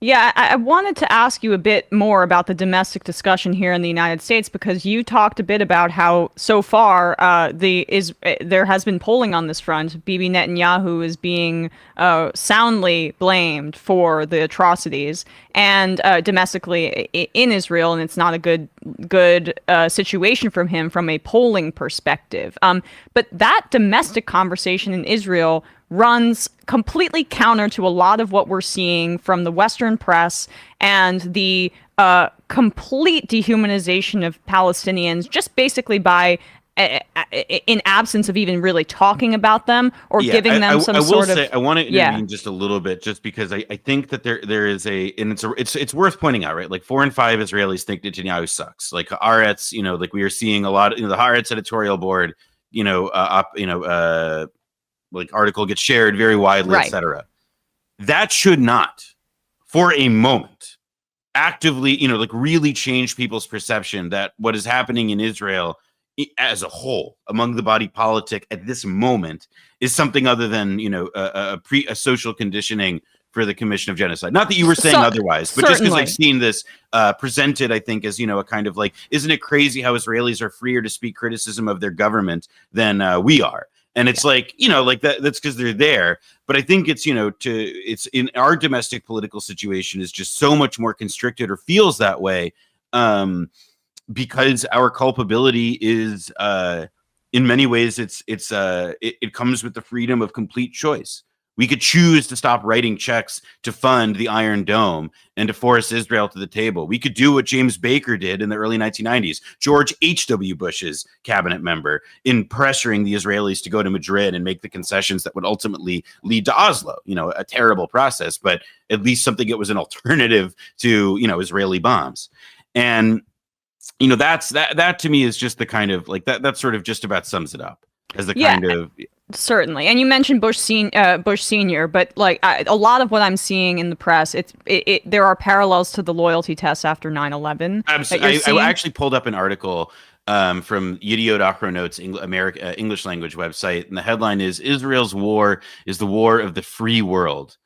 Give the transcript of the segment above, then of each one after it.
Yeah, I wanted to ask you a bit more about the domestic discussion here in the United States because you talked a bit about how so far there has been polling on this front. Bibi Netanyahu is being soundly blamed for the atrocities and domestically in Israel, and it's not a good situation from him from a polling perspective. But that domestic conversation in Israel runs completely counter to a lot of what we're seeing from the Western press and the complete dehumanization of Palestinians, just basically by in absence of even really talking about them or giving them some sort of. I want to intervene just a little bit, just because I think that there is and it's worth pointing out, right? Like 4 in 5 Israelis think Netanyahu sucks. Like Haaretz, like we are seeing a lot of, the Haaretz editorial board, like article gets shared very widely, Right. etc. That should not, for a moment, actively, like really change people's perception that what is happening in Israel as a whole among the body politic at this moment is something other than, a social conditioning for the commission of genocide. Not that you were saying otherwise, but just because I've seen this presented, I think, as, a kind of like, isn't it crazy how Israelis are freer to speak criticism of their government than we are? And it's like, like that's because they're there. But I think it's, it's in our domestic political situation is just so much more constricted, or feels that way, because our culpability is, in many ways, it comes with the freedom of complete choice. We could choose to stop writing checks to fund the Iron Dome and to force Israel to the table. We could do what James Baker did in the early 1990s, George H.W. Bush's cabinet member, in pressuring the Israelis to go to Madrid and make the concessions that would ultimately lead to Oslo. A terrible process, but at least something that was an alternative to, Israeli bombs. And, that to me is just the kind of like that sort of just about sums it up as the kind of. Certainly, and you mentioned Bush Senior, but like a lot of what I'm seeing in the press, there are parallels to the loyalty tests after 9/11. I actually pulled up an article from Yediot Achronot's English language website, and the headline is "Israel's war is the war of the free world."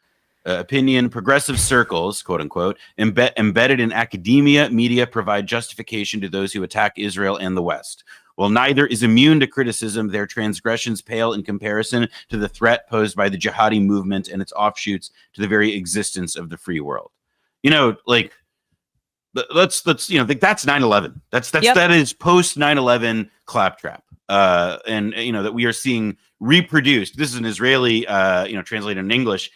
Opinion: progressive circles, quote unquote, embedded in academia, media provide justification to those who attack Israel and the West. While neither is immune to criticism, their transgressions pale in comparison to the threat posed by the jihadi movement and its offshoots to the very existence of the free world. Like let's like that's 9/11. That is post 9/11 claptrap. And that we are seeing reproduced. This is an Israeli translated in English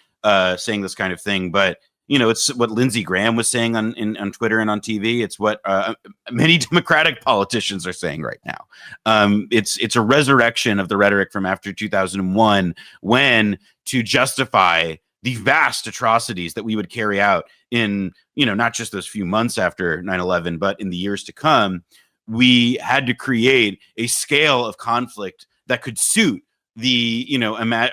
saying this kind of thing, but it's what Lindsey Graham was saying on Twitter and on TV. It's what many Democratic politicians are saying right now. It's a resurrection of the rhetoric from after 2001, when to justify the vast atrocities that we would carry out in, not just those few months after 9/11, but in the years to come, we had to create a scale of conflict that could suit the,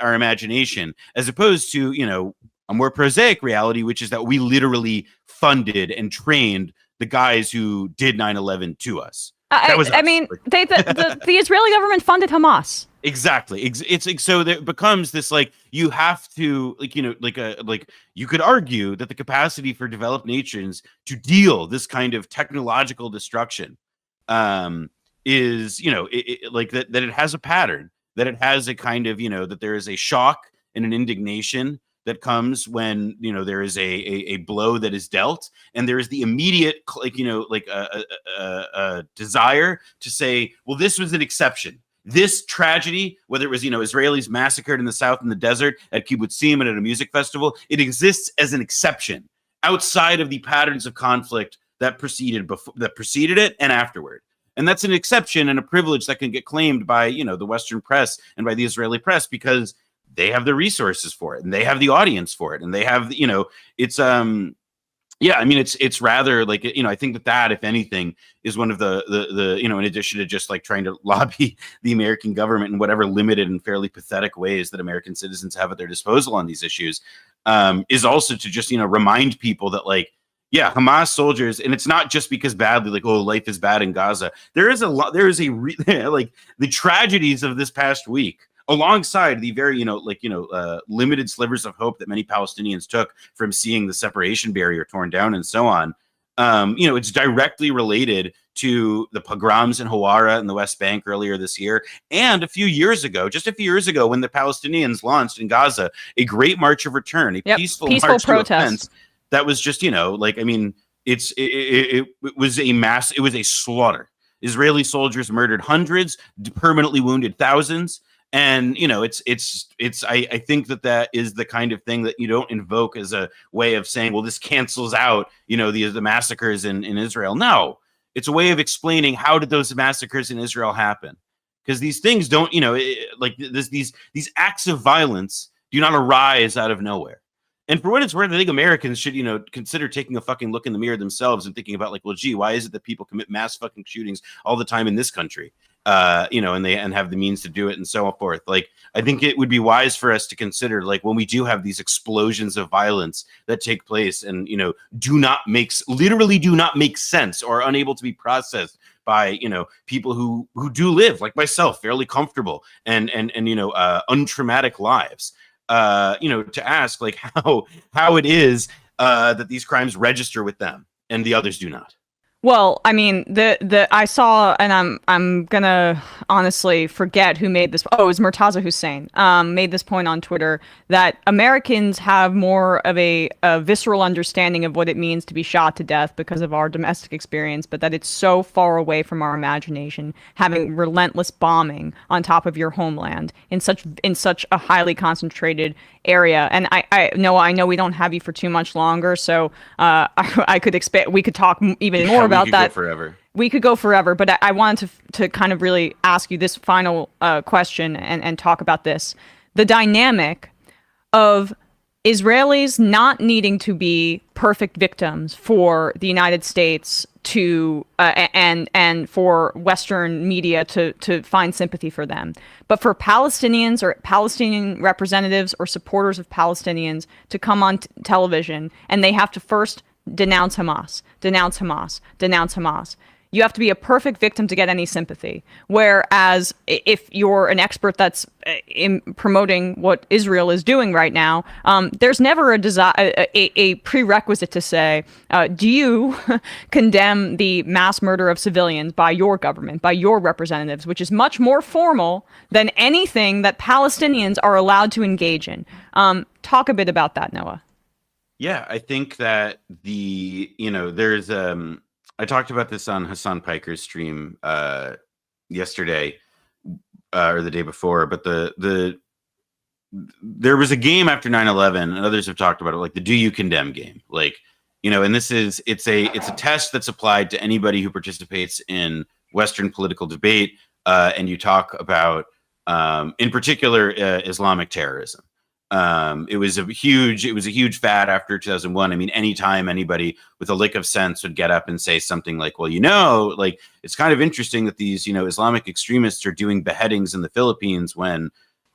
our imagination, as opposed to, a more prosaic reality, which is that we literally funded and trained the guys who did 9/11 to us. The Israeli government funded Hamas. Exactly. It's so there becomes this like you have to you could argue that the capacity for developed nations to deal this kind of technological destruction is that it has a pattern, that it has a kind of that there is a shock and an indignation that comes when there is a blow that is dealt, and there is the immediate a desire to say, well, this was an exception. This tragedy, whether it was Israelis massacred in the south in the desert at kibbutzim and at a music festival, it exists as an exception outside of the patterns of conflict that preceded it and afterward. And that's an exception and a privilege that can get claimed by the Western press and by the Israeli press, because they have the resources for it, and they have the audience for it, and they have it's it's rather like I think that if anything is one of the in addition to just like trying to lobby the American government in whatever limited and fairly pathetic ways that American citizens have at their disposal on these issues, is also to just remind people that Hamas soldiers, and it's not just because badly life is bad in Gaza. There is the tragedies of this past week alongside the very, limited slivers of hope that many Palestinians took from seeing the separation barrier torn down and so on. It's directly related to the pogroms in Hawara in the West Bank earlier this year. And just a few years ago, when the Palestinians launched in Gaza a great March of Return, a peaceful march protest that was just, it was a mass, it was a slaughter. Israeli soldiers murdered hundreds, permanently wounded thousands. And, I think that is the kind of thing that you don't invoke as a way of saying, well, this cancels out, the massacres in Israel. No, it's a way of explaining how did those massacres in Israel happen? Because these things don't, these acts of violence do not arise out of nowhere. And for what it's worth, I think Americans should, consider taking a fucking look in the mirror themselves and thinking about well, gee, why is it that people commit mass fucking shootings all the time in this country? And have the means to do it and so forth. I think it would be wise for us to consider, when we do have these explosions of violence that take place and, literally do not make sense or are unable to be processed by, people who do live, like myself, fairly comfortable and untraumatic lives. To ask how it is that these crimes register with them and the others do not. Well, I mean, I saw, and I'm gonna honestly forget who made this. Oh, it was Murtaza Hussein. Made this point on Twitter that Americans have more of a visceral understanding of what it means to be shot to death because of our domestic experience, but that it's so far away from our imagination, having relentless bombing on top of your homeland in such a highly concentrated area. And I know we don't have you for too much longer, so I could expect we could talk even more about that. We could go forever, but I wanted to kind of really ask you this final question and talk about this. The dynamic of Israelis not needing to be perfect victims for the United States to and for Western media to find sympathy for them, but for Palestinians or Palestinian representatives or supporters of Palestinians to come on television and they have to first denounce Hamas, denounce Hamas, denounce Hamas. You have to be a perfect victim to get any sympathy. Whereas if you're an expert that's in promoting what Israel is doing right now, there's never a prerequisite to say, do you condemn the mass murder of civilians by your government, by your representatives, which is much more formal than anything that Palestinians are allowed to engage in. Talk a bit about that, Noah. Yeah, I think that there's I talked about this on Hassan Piker's stream yesterday or the day before, but there was a game after 9/11, and others have talked about it, like the "Do you condemn" game, and it's a test that's applied to anybody who participates in Western political debate, and you talk about, in particular, Islamic terrorism. It was a huge fad after 2001. I mean, anytime anybody with a lick of sense would get up and say something like, well, it's kind of interesting that these, Islamic extremists are doing beheadings in the Philippines when,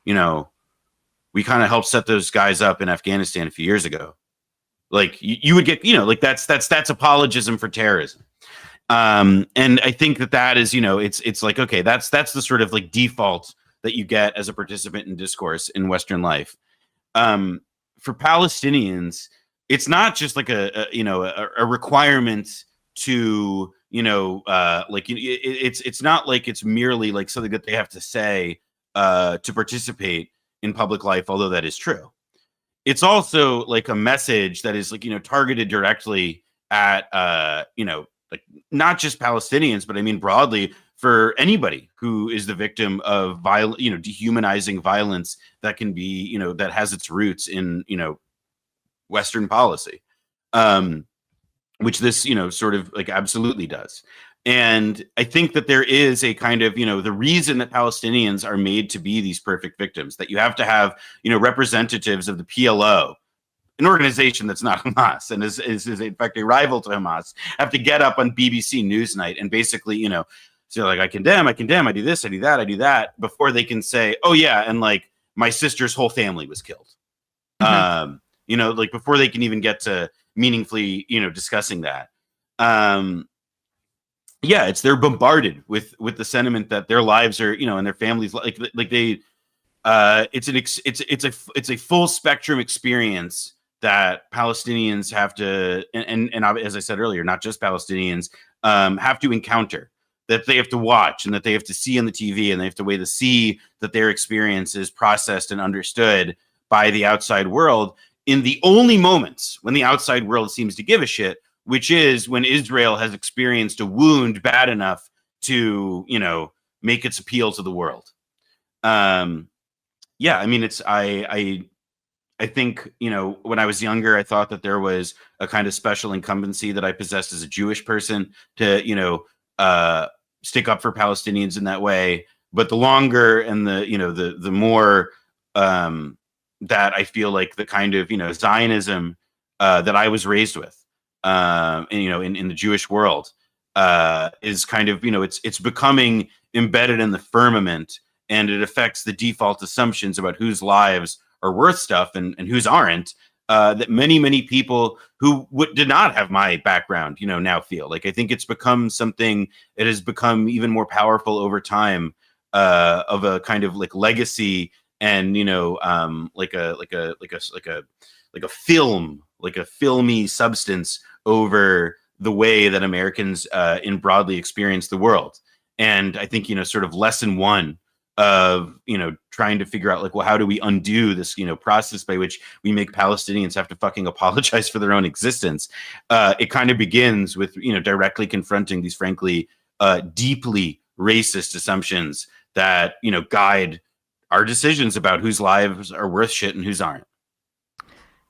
we kind of helped set those guys up in Afghanistan a few years ago. You would get, that's apologism for terrorism. And I think that is, it's like, okay, that's the sort of default that you get as a participant in discourse in Western life. For Palestinians, it's not just like a requirement to, it's not like it's merely like something that they have to say to participate in public life, although that is true. It's also like a message that is targeted directly at, not just Palestinians, but I mean broadly for anybody who is the victim of dehumanizing violence that can be, that has its roots in, Western policy, which this, sort of absolutely does. And I think that there is a kind of, the reason that Palestinians are made to be these perfect victims, that you have to have, representatives of the PLO, an organization that's not Hamas and is in fact a rival to Hamas, have to get up on BBC Newsnight and basically, so I condemn, I do this, I do that, before they can say, oh yeah, and my sister's whole family was killed. Mm-hmm. Before they can even get to meaningfully, discussing that. They're bombarded with the sentiment that their lives are, and their families, It's a full spectrum experience that Palestinians have to, and as I said earlier, not just Palestinians, have to encounter, that they have to watch, and that they have to see on the TV, and they have to wait to see that their experience is processed and understood by the outside world in the only moments when the outside world seems to give a shit, which is when Israel has experienced a wound bad enough to, make its appeal to the world. Yeah, I mean, I think, when I was younger, I thought that there was a kind of special incumbency that I possessed as a Jewish person to, stick up for Palestinians in that way. But the longer and the more that I feel like the kind of, Zionism that I was raised with, and, in the Jewish world, is kind of, it's becoming embedded in the firmament, and it affects the default assumptions about whose lives are worth stuff and whose aren't, that many people who did not have my background, now feel. Like, I think it's become something, it has become even more powerful over time, of a kind of like legacy, and like a film, like a filmy substance over the way that Americans in broadly experience the world. And I think, sort of lesson one of, trying to figure out, like, well, how do we undo this, process by which we make Palestinians have to fucking apologize for their own existence? It kind of begins with, directly confronting these, frankly, deeply racist assumptions that, guide our decisions about whose lives are worth shit and whose aren't.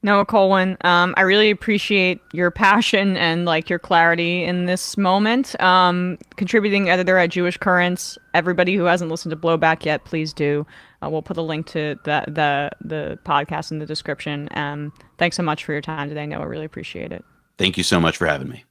Noah Kulwin, I really appreciate your passion and like your clarity in this moment. Contributing editor at Jewish Currents. Everybody who hasn't listened to Blowback yet, please do. We'll put a link to the podcast in the description. Thanks so much for your time today, Noah. Really appreciate it. Thank you so much for having me.